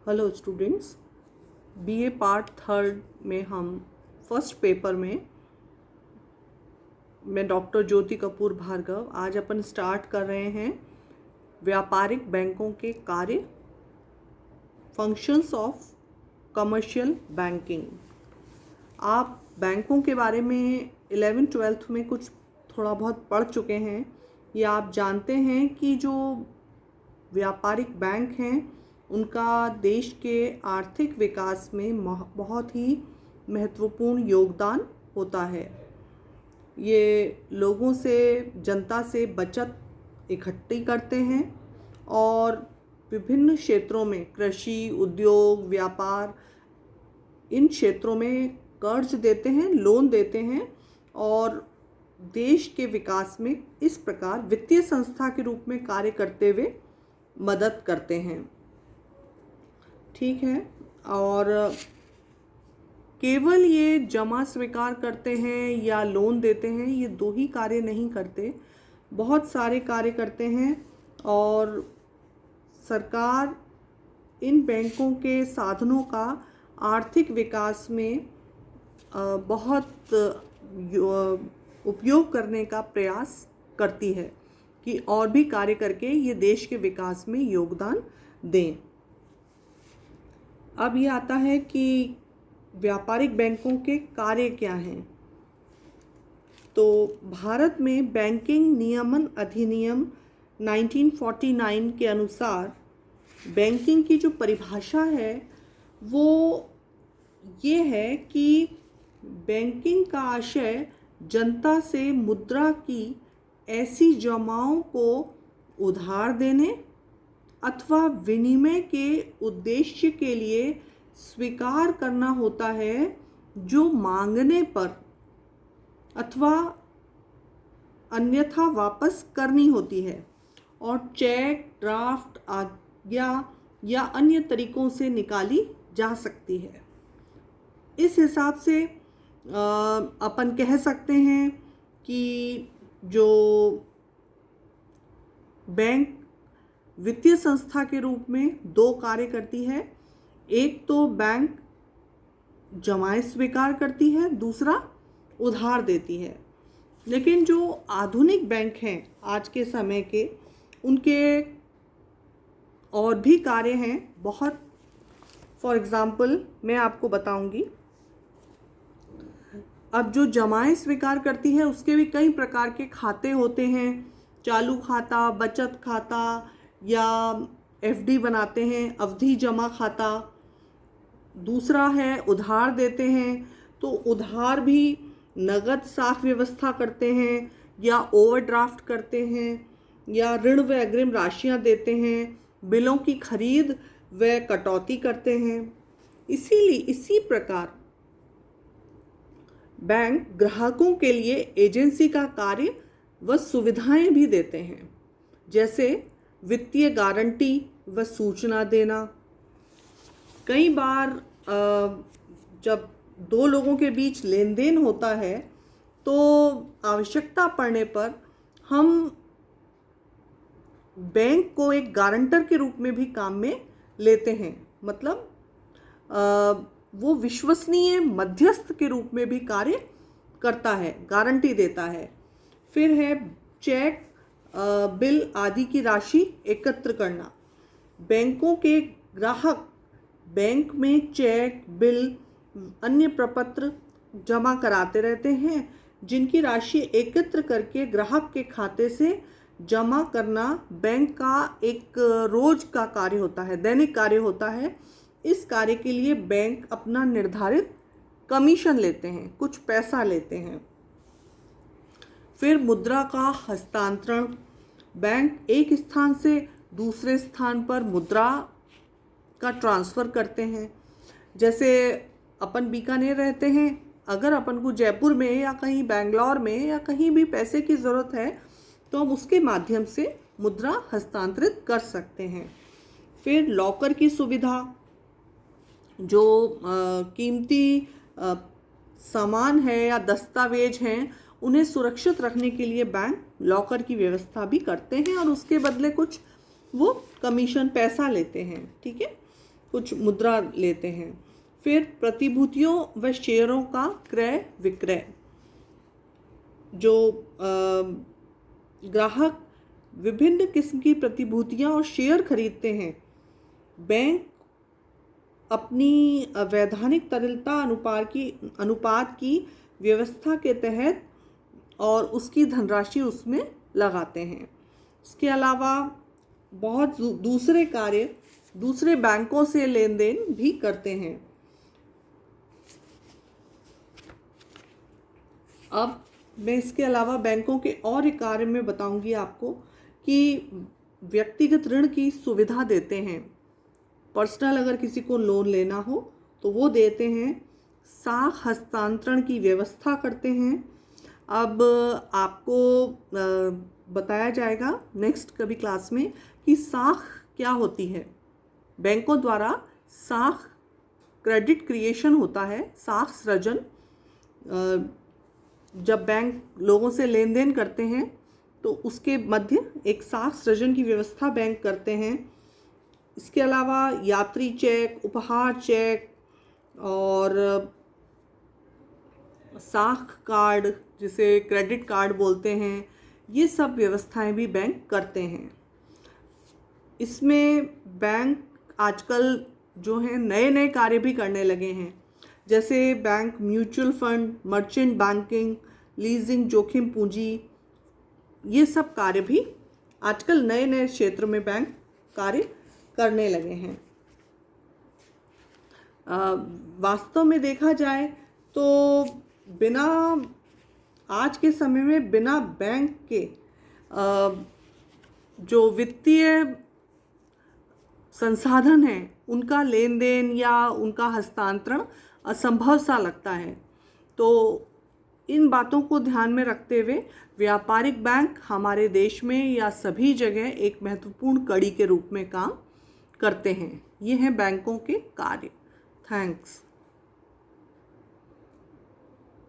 Hello students, BA part third में हम first paper में मैं डॉक्टर ज्योति कपूर भार्गव आज अपन स्टार्ट कर रहे हैं व्यापारिक बैंकों के कार्य, फंक्शंस ऑफ कमर्शियल बैंकिंग। आप बैंकों के बारे में 11th-12th में कुछ थोड़ा बहुत पढ़ चुके हैं या आप जानते हैं कि जो व्यापारिक बैंक हैं उनका देश के आर्थिक विकास में बहुत ही महत्वपूर्ण योगदान होता है। ये लोगों से, जनता से बचत इकट्ठी करते हैं और विभिन्न क्षेत्रों में कृषि, उद्योग, व्यापार, इन क्षेत्रों में कर्ज देते हैं, लोन देते हैं और देश के विकास में इस प्रकार वित्तीय संस्था के रूप में कार्य करते हुए मदद करते हैं। ठीक है, और केवल ये जमा स्वीकार करते हैं या लोन देते हैं, ये दो ही कार्य नहीं करते, बहुत सारे कार्य करते हैं और सरकार इन बैंकों के साधनों का आर्थिक विकास में बहुत उपयोग करने का प्रयास करती है कि और भी कार्य करके ये देश के विकास में योगदान दें। अब ये आता है कि व्यापारिक बैंकों के कार्य क्या हैं। तो भारत में बैंकिंग नियमन अधिनियम 1949 के अनुसार बैंकिंग की जो परिभाषा है वो ये है कि बैंकिंग का आशय जनता से मुद्रा की ऐसी जमाओं को उधार देने अथवा विनिमय के उद्देश्य के लिए स्वीकार करना होता है, जो मांगने पर अथवा अन्यथा वापस करनी होती है और चेक, ड्राफ्ट, आज्ञा या अन्य तरीकों से निकाली जा सकती है। इस हिसाब से अपन कह सकते हैं कि जो बैंक वित्तीय संस्था के रूप में दो कार्य करती है, एक तो बैंक जमाएं स्वीकार करती है, दूसरा उधार देती है। लेकिन जो आधुनिक बैंक हैं आज के समय के, उनके और भी कार्य हैं बहुत। फॉर एग्ज़ाम्पल मैं आपको बताऊंगी। अब जो जमाएं स्वीकार करती है उसके भी कई प्रकार के खाते होते हैं, चालू खाता, बचत खाता या एफडी बनाते हैं, अवधि जमा खाता। दूसरा है उधार देते हैं, तो उधार भी नगद साख व्यवस्था करते हैं या ओवरड्राफ्ट करते हैं या ऋण व अग्रिम राशियां देते हैं, बिलों की खरीद व कटौती करते हैं। इसीलिए इसी प्रकार बैंक ग्राहकों के लिए एजेंसी का कार्य व सुविधाएं भी देते हैं, जैसे वित्तीय गारंटी व सूचना देना। कई बार जब दो लोगों के बीच लेन देन होता है तो आवश्यकता पड़ने पर हम बैंक को एक गारंटर के रूप में भी काम में लेते हैं। मतलब वो विश्वसनीय मध्यस्थ के रूप में भी कार्य करता है, गारंटी देता है। फिर है चेक, बिल आदि की राशि एकत्र करना। बैंकों के ग्राहक बैंक में चेक, बिल, अन्य प्रपत्र जमा कराते रहते हैं, जिनकी राशि एकत्र करके ग्राहक के खाते से जमा करना बैंक का एक रोज का कार्य होता है, दैनिक कार्य होता है। इस कार्य के लिए बैंक अपना निर्धारित कमीशन लेते हैं, कुछ पैसा लेते हैं। फिर मुद्रा का हस्तांतरण। बैंक एक स्थान से दूसरे स्थान पर मुद्रा का ट्रांसफ़र करते हैं। जैसे अपन बीकानेर रहते हैं, अगर अपन को जयपुर में या कहीं बेंगलोर में या कहीं भी पैसे की ज़रूरत है तो हम उसके माध्यम से मुद्रा हस्तांतरित कर सकते हैं। फिर लॉकर की सुविधा। जो कीमती सामान है या दस्तावेज हैं, उन्हें सुरक्षित रखने के लिए बैंक लॉकर की व्यवस्था भी करते हैं और उसके बदले कुछ वो कमीशन पैसा लेते हैं। ठीक है। कुछ मुद्रा लेते हैं। फिर प्रतिभूतियों व शेयरों का क्रय विक्रय, जो ग्राहक विभिन्न किस्म की प्रतिभूतियां और शेयर खरीदते हैं, बैंक अपनी वैधानिक तरलता अनुपात की व्यवस्था के तहत और उसकी धनराशि उसमें लगाते हैं। इसके अलावा बहुत दूसरे कार्य दूसरे बैंकों से लेन देन भी करते हैं। अब मैं इसके अलावा बैंकों के और एक कार्य में बताऊंगी आपको कि व्यक्तिगत ऋण की सुविधा देते हैं। पर्सनल अगर किसी को लोन लेना हो तो वो देते हैं। साख हस्तांतरण की व्यवस्था करते हैं। अब आपको बताया जाएगा नेक्स्ट कभी क्लास में कि साख क्या होती है। बैंकों द्वारा साख क्रेडिट क्रिएशन होता है, साख सृजन। जब बैंक लोगों से लेन देन करते हैं तो उसके मध्य एक साख सृजन की व्यवस्था बैंक करते हैं। इसके अलावा यात्री चेक, उपहार चेक और साख कार्ड, जिसे क्रेडिट कार्ड बोलते हैं, ये सब व्यवस्थाएं भी बैंक करते हैं। इसमें बैंक आजकल जो है नए नए कार्य भी करने लगे हैं, जैसे bank mutual fund, merchant banking, leasing, जोखिम पूंजी, ये सब कार्य भी आजकल नए नए क्षेत्र में बैंक कार्य करने लगे हैं। वास्तव में देखा जाए तो आज के समय में बिना बैंक के जो वित्तीय संसाधन हैं उनका लेन देन या उनका हस्तांतरण असंभव सा लगता है। तो इन बातों को ध्यान में रखते हुए व्यापारिक बैंक हमारे देश में या सभी जगह एक महत्वपूर्ण कड़ी के रूप में काम करते हैं। ये हैं बैंकों के कार्य। थैंक्स।